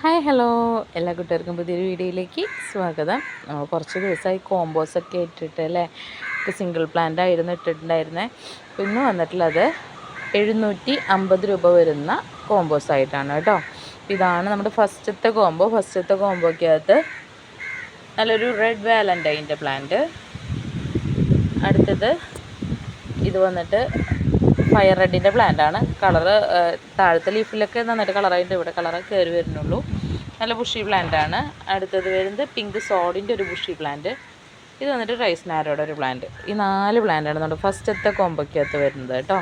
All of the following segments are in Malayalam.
ഹായ് ഹലോ എല്ലാ കൂട്ടുകാർക്കും പുതിയൊരു വീഡിയോയിലേക്ക് സ്വാഗതം. കുറച്ച് ദിവസമായി കോമ്പോസൊക്കെ ഇട്ടിട്ട് അല്ലേ, സിംഗിൾ പ്ലാന്റ് ആയിരുന്നു ഇട്ടിട്ടുണ്ടായിരുന്നത്. ഇന്ന് വന്നിട്ടുള്ളത് 750 രൂപ വരുന്ന കോമ്പോസ് ആയിട്ടാണ് കേട്ടോ. ഇതാണ് നമ്മുടെ ഫസ്റ്റത്തെ കോമ്പോയ്ക്കകത്ത് നല്ലൊരു റെഡ് വാലൻറ്റൈൻ്റെ പ്ലാന്റ്. അടുത്തത് ഇത് വന്നിട്ട് ഫയർ റെഡിൻ്റെ പ്ലാന്റാണ്. കളറ് താഴത്തെ ലീഫിലൊക്കെ നന്നായിട്ട് കളറായിട്ട് ഇവിടെ കളറ് കയറി വരുന്നുള്ളൂ. നല്ല ബുഷി പ്ലാന്റാണ്. അടുത്തത് വരുന്നത് പിങ്ക് സോഡിൻ്റെ ഒരു ബുഷി പ്ലാന്റ്. ഇത് വന്നിട്ട് റൈസ് നാരോയുടെ ഒരു പ്ലാന്റ്. ഈ 4 പ്ലാന്റാണ് നമ്മുടെ ഫസ്റ്റത്തെ കോമ്പോയ്ക്കകത്ത് വരുന്നത് കേട്ടോ.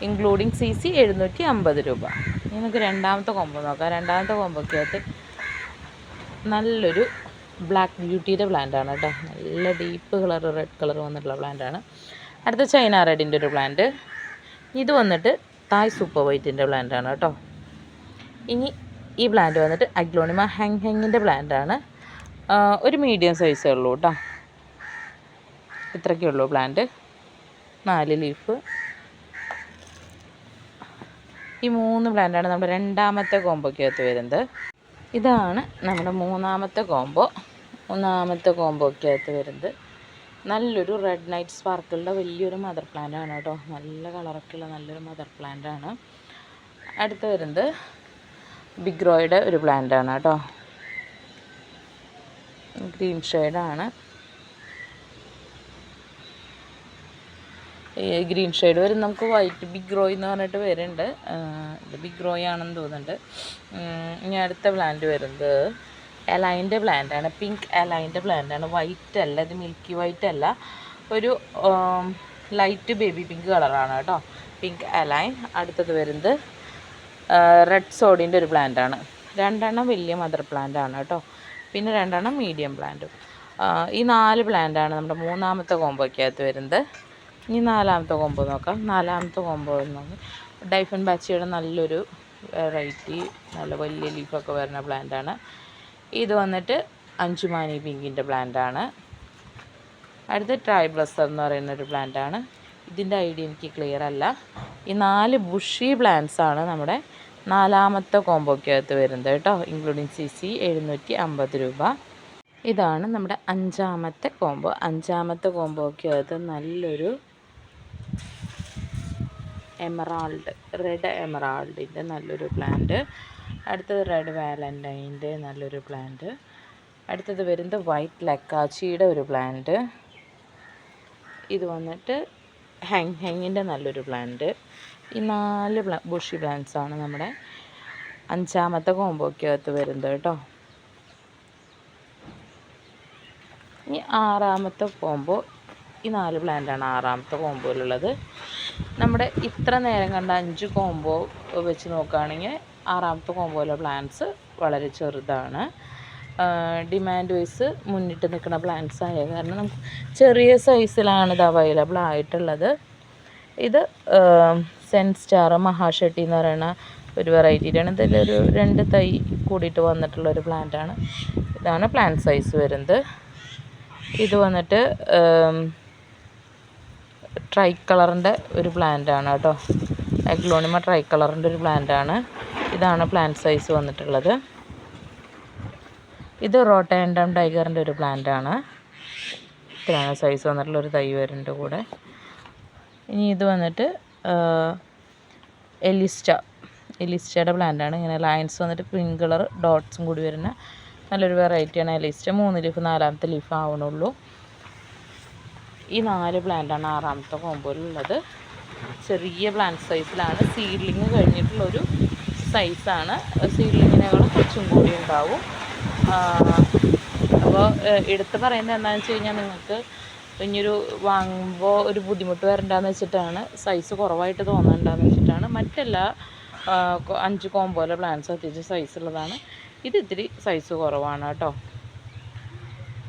ഇൻക്ലൂഡിങ് CC 750 രൂപ. ഇനി നമുക്ക് രണ്ടാമത്തെ കോമ്പോ നോക്കാം. രണ്ടാമത്തെ കോമ്പോയ്ക്കകത്ത് നല്ലൊരു ബ്ലാക്ക് ബ്യൂട്ടിയുടെ പ്ലാന്റാണ് കേട്ടോ. നല്ല ഡീപ്പ് കളർ റെഡ് കളർ വന്നിട്ടുള്ള പ്ലാന്റാണ്. അടുത്ത ചൈന റെഡിൻ്റെ ഒരു പ്ലാന്റ്. ഇത് വന്നിട്ട് തായ് സൂപ്പർ വൈറ്റിൻ്റെ പ്ലാന്റാണ് കേട്ടോ. ഇനി ഈ പ്ലാന്റ് വന്നിട്ട് അഗ്ലോണിമ ഹെങ്ങിൻ്റെ പ്ലാന്റാണ്. ഒരു മീഡിയം സൈസേ ഉള്ളൂ കേട്ടോ. ഇത്രയ്ക്കേ ഉള്ളൂ പ്ലാന്റ്. 4 ലീഫ്. ഈ 3 പ്ലാന്റാണ് നമ്മുടെ രണ്ടാമത്തെ കോമ്പോയ്ക്കകത്ത് വരുന്നത്. ഇതാണ് നമ്മുടെ മൂന്നാമത്തെ കോമ്പോയ്ക്കകത്ത് വരുന്നത്. നല്ലൊരു റെഡ് നൈറ്റ് സ്പാർക്കിളുടെ വലിയൊരു മദർ പ്ലാന്റാണ് കേട്ടോ. നല്ല കളറൊക്കെ ഉള്ള നല്ലൊരു മദർ പ്ലാന്റാണ്. അടുത്ത് വരുന്നത് ബിഗ് റോയുടെ ഒരു പ്ലാന്റാണ് കേട്ടോ. ഗ്രീൻ ഷെയ്ഡാണ്. ഗ്രീൻ ഷെയ്ഡ് വരും. നമുക്ക് വൈറ്റ് ബിഗ് റോയ് എന്ന് പറഞ്ഞിട്ട് വരുന്നുണ്ട്. ഇത് ബിഗ് റോയ് ആണെന്ന് തോന്നുന്നുണ്ട്. ഇനി അടുത്ത പ്ലാന്റ് വരുന്നത് എലൈൻ്റെ പ്ലാന്റാണ്. പിങ്ക് എലൈൻ്റെ പ്ലാന്റാണ്. വൈറ്റ് അല്ല, ഇത് മിൽക്കി വൈറ്റ് അല്ല, ഒരു ലൈറ്റ് ബേബി പിങ്ക് കളറാണ് കേട്ടോ. Pink A-line. അടുത്തത് വരുന്നത് റെഡ് സോഡിൻ്റെ ഒരു പ്ലാന്റാണ്. 2 വലിയ മദർ പ്ലാന്റാണ് കേട്ടോ. പിന്നെ 2 മീഡിയം പ്ലാന്റും. ഈ 4 പ്ലാന്റാണ് നമ്മുടെ മൂന്നാമത്തെ കോമ്പോയ്ക്കകത്ത് വരുന്നത്. ഇനി നാലാമത്തെ കോമ്പോ നോക്കാം. നാലാമത്തെ കോമ്പോ നോക്കാം. ഡൈഫൻ ബാച്ചിയുടെ നല്ലൊരു വെറൈറ്റി നല്ല വലിയ ലീഫൊക്കെ വരുന്ന പ്ലാന്റാണ്. ഇത് വന്നിട്ട് അഞ്ചുമാനി പിങ്കിൻ്റെ പ്ലാന്റാണ്. അടുത്ത ട്രൈ ബ്ലസ്സർ എന്ന് പറയുന്നൊരു പ്ലാന്റാണ്. ഇതിൻ്റെ ഐഡിയ എനിക്ക് ക്ലിയർ അല്ല. ഈ 4 ബുഷി പ്ലാന്റ്സാണ് നമ്മുടെ നാലാമത്തെ കോമ്പോയ്ക്കകത്ത് വരുന്നത് കേട്ടോ. ഇൻക്ലൂഡിങ് CC 750 രൂപ. ഇതാണ് നമ്മുടെ അഞ്ചാമത്തെ കോമ്പോ. അഞ്ചാമത്തെ കോമ്പോയ്ക്കകത്ത് നല്ലൊരു റെഡ് എമറാൾഡിൻ്റെ നല്ലൊരു പ്ലാന്റ്. അടുത്തത് റെഡ് വാലൻറ്റൈൻ്റെ നല്ലൊരു പ്ലാന്റ്. അടുത്തത് വരുന്നത് വൈറ്റ് ലക്കാച്ചിയുടെ ഒരു പ്ലാന്റ്. ഇത് വന്നിട്ട് ഹെങ്ങിൻ്റെ നല്ലൊരു പ്ലാന്റ്. ഈ 4 ബുഷി പ്ലാന്റ്സാണ് നമ്മുടെ അഞ്ചാമത്തെ കോമ്പോയ്ക്കകത്ത് വരുന്നത് കേട്ടോ. ഇനി ആറാമത്തെ കോമ്പോ. ഈ 4 പ്ലാന്റാണ് ആറാമത്തെ കോമ്പോയിലുള്ളത്. നമ്മുടെ ഇത്ര നേരം കണ്ട 5 കോമ്പോ വെച്ച് നോക്കുകയാണെങ്കിൽ ആറാമത്തെ കോമ്പോയിലെ പ്ലാന്റ്സ് വളരെ ചെറുതാണ്. ഡിമാൻഡ് വൈസ് മുന്നിട്ട് നിൽക്കുന്ന പ്ലാന്റ്സ് ആയ കാരണം നമുക്ക് ചെറിയ സൈസിലാണ് ഇത് അവൈലബിൾ ആയിട്ടുള്ളത്. ഇത് സെൻറ്റ് സ്റ്റാർ മഹാഷട്ടി എന്ന് പറയുന്ന ഒരു വെറൈറ്റിയാണ്. ഇതിലൊരു 2 തൈ കൂടിയിട്ട് വന്നിട്ടുള്ളൊരു പ്ലാന്റാണ്. ഇതാണ് പ്ലാന്റ് സൈസ് വരുന്നത്. ഇത് വന്നിട്ട് ട്രൈ കളറിൻ്റെ ഒരു പ്ലാന്റാണ് കേട്ടോ. അഗ്ലോണിമ ട്രൈ കളറിൻ്റെ ഒരു പ്ലാന്റാണ്. ഇതാണ് പ്ലാന്റ് സൈസ് വന്നിട്ടുള്ളത്. ഇത് റോട്ടാൻഡം ടൈഗറിൻ്റെ ഒരു പ്ലാന്റാണ്. ഇത്രയാണ് സൈസ് വന്നിട്ടുള്ളൊരു തൈ വരുന്നുണ്ട് കൂടെ. ഇനി ഇത് വന്നിട്ട് എലിസ്റ്റയുടെ പ്ലാന്റാണ്. ഇങ്ങനെ ലൈൻസ് വന്നിട്ട് പിങ്ക് കളർ ഡോട്ട്സും കൂടി വരുന്ന നല്ലൊരു വെറൈറ്റിയാണ് എലിസ്റ്റ. 3 ലീഫ്, 4ാമത്തെ ലീഫ് ആവണുള്ളൂ. ഈ 4 പ്ലാന്റാണ് ആറാമത്തെ കോമ്പോയിലുള്ളത്. ചെറിയ പ്ലാന്റ് സൈസിലാണ്. സീഡ്ലിങ് കഴിഞ്ഞിട്ടുള്ളൊരു സൈസാണ്. സീഡ്ലിങ്ങിനേക്കാളും കുറച്ചും കൂടി ഉണ്ടാവും. അപ്പോൾ എടുത്ത് പറയുന്നത് എന്താണെന്ന് വെച്ച് കഴിഞ്ഞാൽ നിങ്ങൾക്ക് ഇനിയൊരു വാങ്ങുമ്പോൾ ഒരു ബുദ്ധിമുട്ട് വരണ്ടെന്ന് വെച്ചിട്ടാണ്, സൈസ് കുറവായിട്ട് തോന്നണ്ടെന്ന് വെച്ചിട്ടാണ്. മറ്റെല്ലാ 5 കോമ്പോയിലെ പ്ലാന്റ്സ് അത്യാവശ്യം സൈസുള്ളതാണ്. ഇത് ഇത്തിരി സൈസ് കുറവാണ് കേട്ടോ.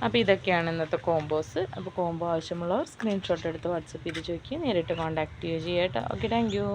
അപ്പോൾ ഇതൊക്കെയാണ് ഇന്നത്തെ കോമ്പോസ്. അപ്പോൾ കോമ്പോ ആവശ്യമുള്ളവർ സ്ക്രീൻഷോട്ട് എടുത്ത് വാട്സപ്പ് ചെയ്ത് ചോദിക്കുക. നേരിട്ട് കോൺടാക്റ്റ് ചെയ്യുക കേട്ടോ. Okay, thank you.